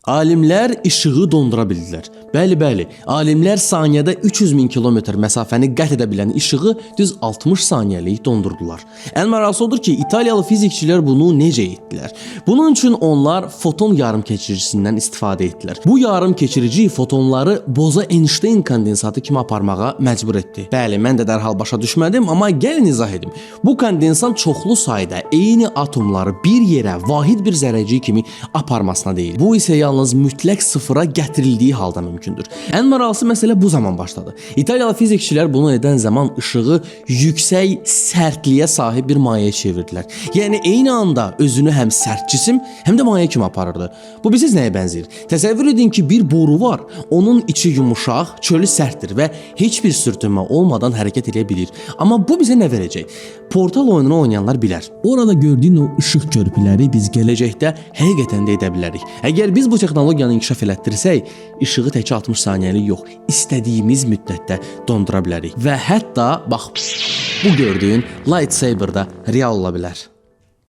Alimlər işığı dondura bildilər. Bəli, alimlər saniyədə 300.000 kilometr məsafəni qət edə bilən işığı düz 60 saniyəlik dondurdular. Ən maraqlısı odur ki, İtaliyalı fizikçilər bunu necə etdilər? Bunun üçün onlar foton yarımkeçiricisindən istifadə etdilər. Bu yarımkeçirici fotonları boza Einstein kondensatı kimi aparmağa məcbur etdi. Bəli, mən də dərhal başa düşmədim, amma gəlin izah edim. Bu kondensat çoxlu sayda eyni atomları bir yerə vahid bir zərrəcik kimi aparmasına deyil. Bu isə yalnız mütləq sıfıra gətirildiyi halda mümkündür. Ən maraqlısı məsələ bu zaman başladı. İtaliyalı fizikçilər bunu edən zaman işığı yüksək sərtliyə sahib bir mayaya çevirdilər. Yəni eyni anda özünü həm sərt cisim, həm də maye kimi aparırdı. Bu bilirsiniz nəyə bənzəyir? Təsəvvür edin ki, bir boru var. Onun içi yumuşaq, çölü sərtdir və heç bir sürtünmə olmadan hərəkət edə bilir. Amma bu bizə nə verəcək? Portal oyununu oynayanlar bilər. Orada gördüyün o işıq körpüləri biz gələcəkdə həqiqətən də edə bilərik. Əgər biz bu texnologiyanı inkişaf elətdirsək, işığı təkcə 60 saniyəlik yox, istədiyimiz müddətdə dondura bilərik. Və hətta bax bu gördüyün lightsaber da real ola bilər.